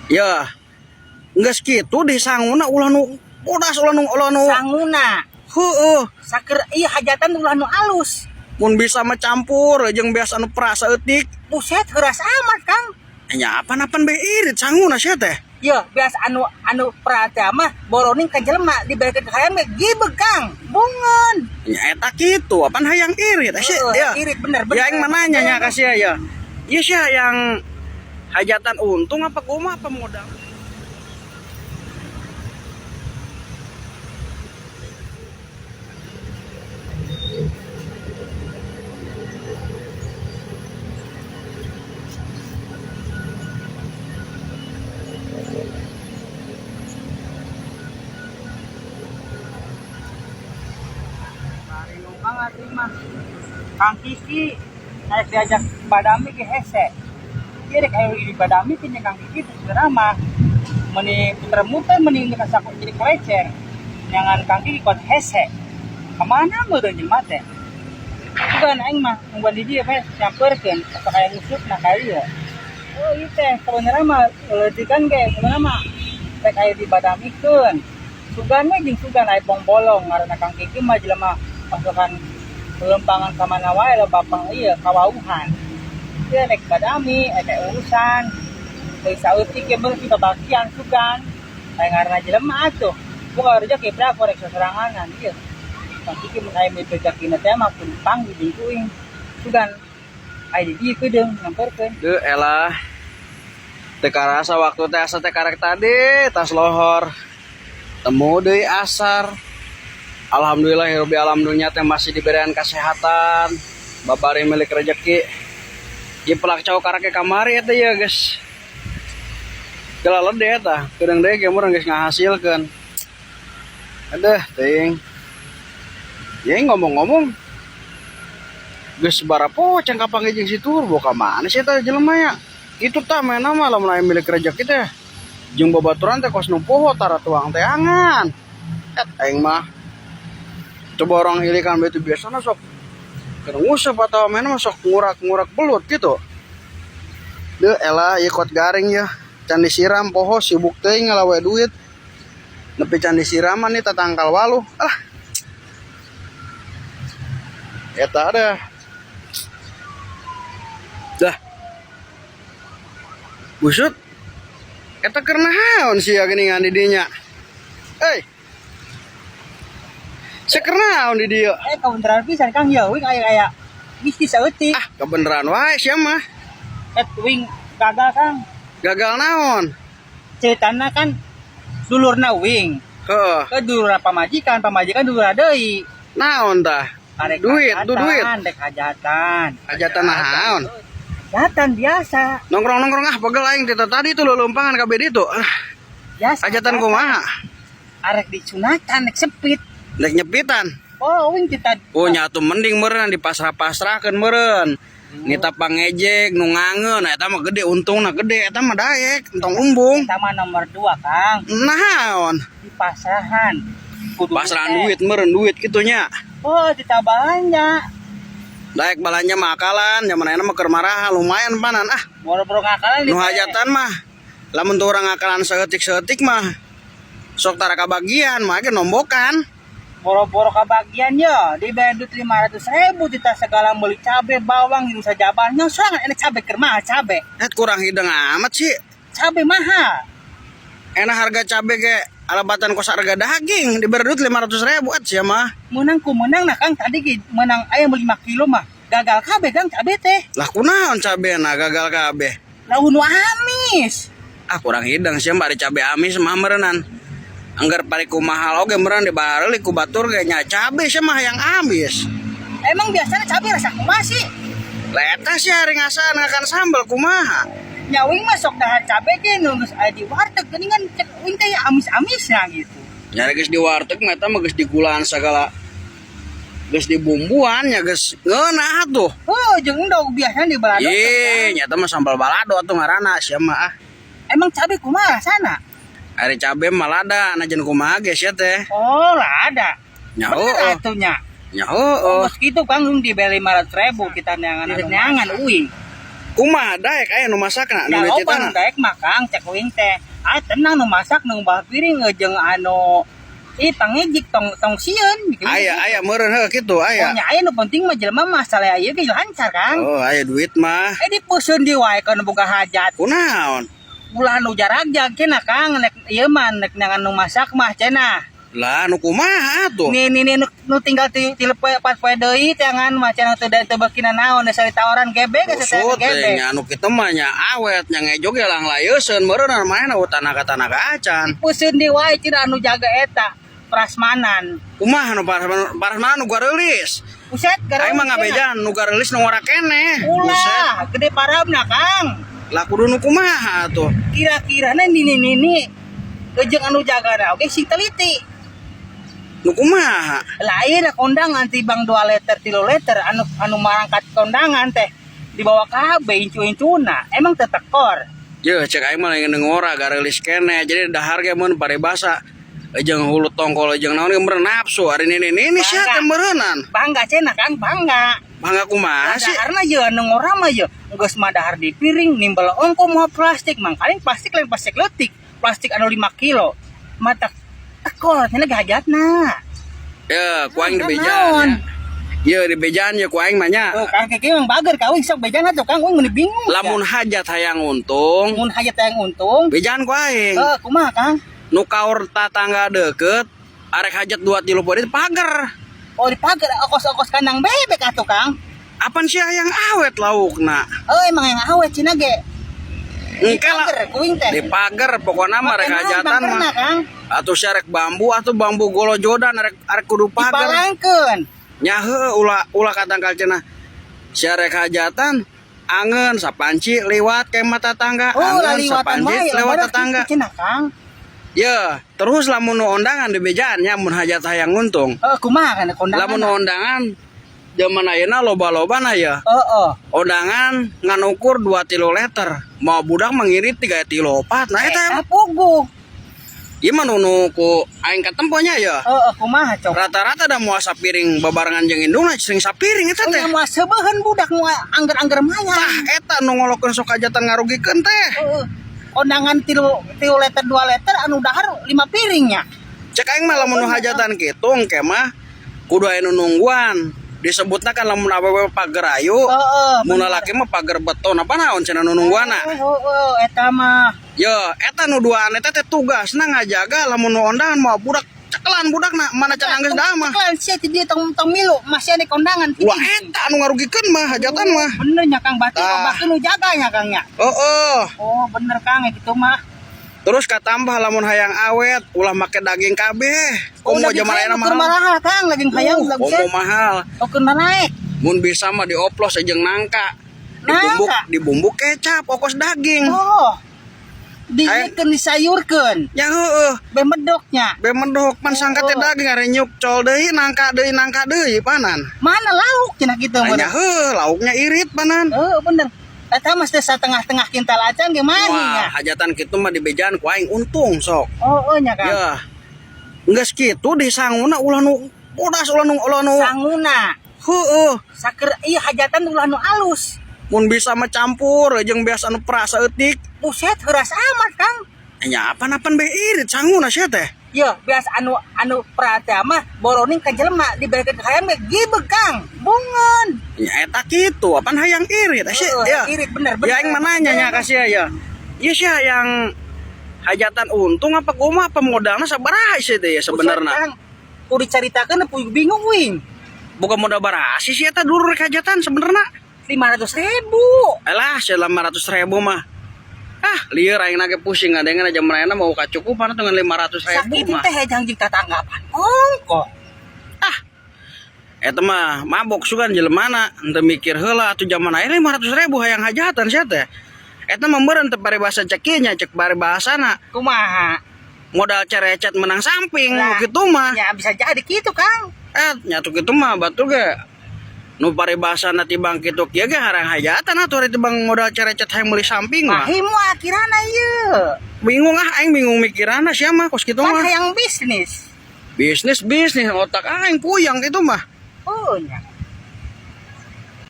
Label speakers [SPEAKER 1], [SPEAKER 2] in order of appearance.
[SPEAKER 1] Ya, geus kitu di sanguna ulah nu bodas ulah nu
[SPEAKER 2] Sanguna
[SPEAKER 1] heueuh.
[SPEAKER 2] saker ieu hajatan ulah nu alus.
[SPEAKER 1] Mun bisa mah campur jeung biasa anu perasa eutik.
[SPEAKER 2] Buset heuras amat Kang.
[SPEAKER 1] Nya apan-apan be irit sanguna sia teh.
[SPEAKER 2] Ya biasa anu perhati mah boroning ka jelema dibalikin ka hayam gibeg Kang. Bungeun.
[SPEAKER 1] Nya eta kitu, apan hayang irit sih ya.
[SPEAKER 2] Irit bener.
[SPEAKER 1] Ya aing mah nanya nya ka sia ya. Ieu sia yang hajatan untung apa kumaha apa modal?
[SPEAKER 2] Banget mah. Kang Kiki naik diajak badami ke hese. Dia dek ayo di badami punya Kang Kiki sebenarnya mah meni puter muter meni kasaku jadi kelecer. Jangan Kang Kiki kot hese. Kemana mau tuh nyemat teh? Bukan aing mah ngomong di dia mah nyamperkeun atau kayak ngusut nah kali ya. Oh iya teh sebenarnya mah leutik kan ge sebenarnya mah teh aya di badamikeun. Sugan we jeung sugan aya bolong ngaranna Kang Kiki mah jelema pasukan pelempangan ka mana wae lah bapang ieu kawauhan. Ieu nek badami eta urusan. Deui saeutik ge beureuh bagian sugan. Aya ngaranna jelema atuh. Buka rezeki berapa rek saseranganan ieu. Kang Kiki mun aya rezekina teh mah pun panggih jeung kuing. Sugan aya di dieu kedeung nyamperkeun.
[SPEAKER 1] Duh elah. Teu karasa waktu teh asa teh karek tadi tas lohor. Temu deui asar. Alhamdulillah hirup alam dunia teh masih diberikan kesehatan, babari milik rezeki. Ieu pelak cau karake kamari eta ya geus. Gelaled deh eta, kedeung deui ge murang geus ngahasilkeun. Aduh teuing. Ya ngomong-ngomong geus barapo can kapanggih jeung si Turbo ka mana sih eta jelema ya? Itu tah mena mah lamun aya milik rezeki teh. Jeung babaturan teh kos nu poho tara tuang teh angan. Aing mah coba orang ilikan begitu biasanya sok kena ngusap atau mana sok ngurak-ngurak belut gitu. Deh elah ikut garing ya can disiram poho sibuk teuing ngalawe duit nepi can disiraman nih tatangkal waluh eta ada dah busut eta keur naon sia geuningan di dinya. Sekernaon di dieu?
[SPEAKER 2] Kebenaran pisan Kang ya, wing aya bisnis saeutik.
[SPEAKER 1] Ah, kebenaran wae sia mah.
[SPEAKER 2] Wing gagal Kang.
[SPEAKER 1] Gagal naon?
[SPEAKER 2] Ceritana kan dulurna wing.
[SPEAKER 1] Heeh.
[SPEAKER 2] Ke dulurna pamajikan dulurna deui.
[SPEAKER 1] Naon tah? Duit.
[SPEAKER 2] Dek hajatan.
[SPEAKER 1] Hajatan naon?
[SPEAKER 2] Hajatan biasa.
[SPEAKER 1] Nongkrong-nongkrong pegel aing tadi tuh leuleumpangan ka bedi tuh.
[SPEAKER 2] Biasa.
[SPEAKER 1] Hajatan kumaha?
[SPEAKER 2] Arek disunatan nek sepit.
[SPEAKER 1] Nek nyepitan.
[SPEAKER 2] Oh, wing kita.
[SPEAKER 1] Oh, nyatu mending meureun dipasrah-pasrahkeun meureun. Nita pangejek nu ngangeun eta mah gede untungna gede eta mah daek entong umbung.
[SPEAKER 2] Eta mah nomor 2 Kang.
[SPEAKER 1] Naon?
[SPEAKER 2] Di pasrahan.
[SPEAKER 1] Pasrahan duit meureun duit kitu nya.
[SPEAKER 2] Oh, kita belanja.
[SPEAKER 1] Daek balanja mah akalan, zaman ayeuna mah keur maraha lumayan panan ah.
[SPEAKER 2] Boro-boro ngakalan
[SPEAKER 1] Nu hajatan mah lamun teu urang ngakalan saeutik-saeutik mah sok tara kabagian mah ge nombokan.
[SPEAKER 2] Boro-boro kabagian ya dibayar duit 500.000 kita segala beli cabe bawang gitu saja banyak sangat enak cabe keur mahal cabe.
[SPEAKER 1] Kurang hideng amat sih.
[SPEAKER 2] Cabe mahal.
[SPEAKER 1] Enak harga cabe ge alabatan kos harga daging diberi duit 500.000 sia mah.
[SPEAKER 2] Menang nah Kang tadi menang ayam 5 kilo mah gagal cabe Kang cabe teh.
[SPEAKER 1] Lah kunaon cabena gagal kabeh?
[SPEAKER 2] Lah nu amis.
[SPEAKER 1] Ah kurang hideng sia bari cabe amis mah meureunnan. Anggar pariku mahal oge meureun dibareli ku batur ge nya cabe sia mah yang amis.
[SPEAKER 2] Emang biasanya cabe rasa kumaha sih?
[SPEAKER 1] Lah eta sia ari ngasan ngakan sambel kumaha?
[SPEAKER 2] Nya wing mah sok dahar cabe ge nu geus aya di warteg geuningan cek wing teh amis-amisna gitu.
[SPEAKER 1] Nya geus di warteg mah eta mah geus digulaan sagala. Geus dibumbuan nya geus ngeunah atuh.
[SPEAKER 2] Oh, jeung endog biasana di balado.
[SPEAKER 1] Ye, nya eta mah sambal balado atuh ngaranna sia mah ah.
[SPEAKER 2] Emang cabe kumaha rasana?
[SPEAKER 1] Ari cabe mah lada najan kumaha ge sia teh.
[SPEAKER 2] Oh, lah ada.
[SPEAKER 1] Nya
[SPEAKER 2] Bener atuh nya.
[SPEAKER 1] Nya heueuh.
[SPEAKER 2] Bos gitu Kang dibeli 500.000 kita neangan uing.
[SPEAKER 1] Kumaha daek aya nu masakna nu
[SPEAKER 2] Ya loba
[SPEAKER 1] lecitana.
[SPEAKER 2] nu daek mah Kang cek uing teh. Ah tenang nu masak nu bawa piring jeung anu tangejik tong sieun.
[SPEAKER 1] Aya meureun heuh kitu aya.
[SPEAKER 2] Nya aya nu penting mah jelema masalah ieu ge lancar Kang.
[SPEAKER 1] Oh, aya duit mah.
[SPEAKER 2] Dipeuseun di wae kana boga hajat.
[SPEAKER 1] Kunaon?
[SPEAKER 2] Ulah nu jarag-jarag cenah Kang nek ieu mah nek nangan nu masak mah cenah.
[SPEAKER 1] Lah nu kumaha atuh?
[SPEAKER 2] Nih nu tinggal ti lepas poe deui tangan mah cenah teu beukinan naon da sarita orang gebek geus
[SPEAKER 1] Maksud
[SPEAKER 2] gebek.
[SPEAKER 1] nya anu kitu mah nya awet nya ngejog lang layeuskeun meureun manehna tanaga-tanaga acan.
[SPEAKER 2] Peuseun di wae cenah anu jaga eta prasmanan.
[SPEAKER 1] Kumaha nu parasmana nu gareulis?
[SPEAKER 2] Buset
[SPEAKER 1] Aing mah ngabejan nu gareulis nu ngora keneh. Buset.
[SPEAKER 2] Ulah gede parabna Kang.
[SPEAKER 1] Lah kudu nu kumaha atuh?
[SPEAKER 2] Kira-kirana nini jeung anu jagana oge sing teliti.
[SPEAKER 1] Nu kumaha?
[SPEAKER 2] Lah ieu da kondangan ti bang 2 liter 3 liter anu marangkat kondangan teh dibawa ka HB incu-incuna emang teu tekor.
[SPEAKER 1] Yeuh cek aing mah lain ngora gareulis keneh jadi dahar ge mun paribasa jeung hulu tongkol jeung naon ge meureun nafsu ari ini sia teh meureunan.
[SPEAKER 2] Bangga cenah Kang bangga.
[SPEAKER 1] Bangga kumaha sih?
[SPEAKER 2] Karena je anu ngora mah je geus madahar di piring nimbal ongko moal plastik mangkalin plastik lain plastik leutik plastik anu 5 kilo mata tekor cenah gahajatna.
[SPEAKER 1] Ya, ku aing di bejaan. Ya, di bejaan ya ku aing mah nya.
[SPEAKER 2] Oh, Kang keke mah bager ka euy sok bejana tuh Kang mun bingung.
[SPEAKER 1] Lamun hajat hayang untung,
[SPEAKER 2] mun hajat yang untung.
[SPEAKER 1] bejaan ku aing.
[SPEAKER 2] Kumaha Kang?
[SPEAKER 1] Nu kaur tatangga deukeut, arek hajat 2 tilu poe di pager.
[SPEAKER 2] Oh, di pager okos-okos kandang bebek atuh Kang.
[SPEAKER 1] Apan sia hayang awet laukna.
[SPEAKER 2] Emang yang awet cenah ge.
[SPEAKER 1] Engke lah.
[SPEAKER 2] Kuing teh.
[SPEAKER 1] Di pager pokona mah rek hajatan mah.
[SPEAKER 2] Kang.
[SPEAKER 1] Atuh sia rek bambu atuh bambu golojodan arek kudu pager.
[SPEAKER 2] Dipalangkeun.
[SPEAKER 1] Nya heuh ulah katangkal cenah. Sia rek hajatan angeun sapanci liwat ke mata tangga, angeun sapanci lewat tetangga.
[SPEAKER 2] Cenah Kang.
[SPEAKER 1] Ya, terus lamun nu ondangan di bejaan nya mun hajat hayang untung.
[SPEAKER 2] Kumaha kana kondangan?
[SPEAKER 1] Lamun nu ondangan zaman ayeuna loba-loba na ya. Ondangan ngan ukur 2 tilu liter. Mau budak mengirit 3 tilu 4. Nah eta
[SPEAKER 2] puguh.
[SPEAKER 1] Ieu mah nu ku aing katemponya ya.
[SPEAKER 2] Kumaha cok?
[SPEAKER 1] Rata-rata da moal sapiring babarengan jeung indungna sering sapiring eta teh.
[SPEAKER 2] Moal seubeun budak nu angger-angger maya.
[SPEAKER 1] Tah eta nu ngolokeun sok hajatan ngarugikeun teh.
[SPEAKER 2] Kondangan 3 liter 2 liter anu dahar 5 piringnya.
[SPEAKER 1] Cek aing mah lamun nu hajatan kitu engke mah kudu aya nu nungguan. Disebutna kan lamun awewe pager ayu. Mun lalaki mah pager beton apa naon cenah nu nungguana.
[SPEAKER 2] Eta mah.
[SPEAKER 1] Yo, eta nu duaan eta teh tugasna ngajaga lamun nu ondangan mau budak cekelan budakna mana can anggeus da mah.
[SPEAKER 2] Cekelan sia ti dieu tong milu masih ada kondangan.
[SPEAKER 1] Wah eta anu ngarugikeun mah hajatan mah.
[SPEAKER 2] Bener nya Kang berarti nu jaga nya Kang nya. Oh bener Kang gitu mah.
[SPEAKER 1] Terus katambah lamun hayang awet ulah make daging kabeh. Komo zaman ayeuna
[SPEAKER 2] mah. Mahal Kang daging hayang
[SPEAKER 1] komo mahal.
[SPEAKER 2] Keur naik.
[SPEAKER 1] Mun bisa mah dioplos jeung nangka. Dibumbu kecap okos daging. Dikeun disayurkeun. Ya heueuh, bemedoknya. Bemedok pan sangka teh daging are nyuk col deui nangka deui panan.
[SPEAKER 2] Mana lauk cenah kitu mah.
[SPEAKER 1] Ya heueuh, lauknya irit panan.
[SPEAKER 2] Bener. Eta mah teh satengah-tengah kintal acan ge mah nya.
[SPEAKER 1] Hajatan kitu mah di bejaan ku aing untung sok.
[SPEAKER 2] Nya Kang.
[SPEAKER 1] Ya. Geus kitu di sanguna ulah nu bodas ulah nu
[SPEAKER 2] sanguna.
[SPEAKER 1] Heueuh.
[SPEAKER 2] Saker ieu hajatan ulah nu alus.
[SPEAKER 1] Mun bisa mah campur jeung biasa nu perasa eutik.
[SPEAKER 2] Buset heuras amat Kang.
[SPEAKER 1] Nya apan-apan be irit sanguna sia teh.
[SPEAKER 2] Ya, biasa anu perhati mah boroning ka jelema dibalikin ka hayam gibeg Kang. Bungun.
[SPEAKER 1] Ya eta kitu, apan hayang irit sih. Ya.
[SPEAKER 2] Irit bener.
[SPEAKER 1] Ya aing mananya nya ka sia ya. Ieu sia yang hajatan untung apa kumaha apa modalna sabaraha sih teh ya sebenarnya.
[SPEAKER 2] Kudu dicaritakeun puyuh bingung wing.
[SPEAKER 1] Bukan modal baraha sih eta dulu rek hajatan sebenarnya.
[SPEAKER 2] 500.000.
[SPEAKER 1] Alah, 500.000 mah. Lieur aing nage pusing ngadengan aja mereka mau kacukupan dengan 500.000 mah.
[SPEAKER 2] Sakit teh janji tatanggapan. Ongko.
[SPEAKER 1] Eta mah mabok sugan jelemana henteu mikir heula atuh zaman aya 500.000 hayang hajatan sia teh. Eta mah meureun teu paribasa cek ieu nya cek paribasana.
[SPEAKER 2] Kumaha?
[SPEAKER 1] Modal cerecet menang samping kitu mah.
[SPEAKER 2] Ya bisa jadi kitu Kang.
[SPEAKER 1] Nya tuh kitu mah batur ge. Nu paribasana tibang kitu kieu ge harang hajatan atuh ari tibang modal cerecet hayang meuli samping mah.
[SPEAKER 2] Himu akhirana ieu.
[SPEAKER 1] Bingung aing bingung mikiranna sia mah kos kitu mah.
[SPEAKER 2] Hayang bisnis.
[SPEAKER 1] Bisnis otak aing puyang kitu mah.
[SPEAKER 2] Nya.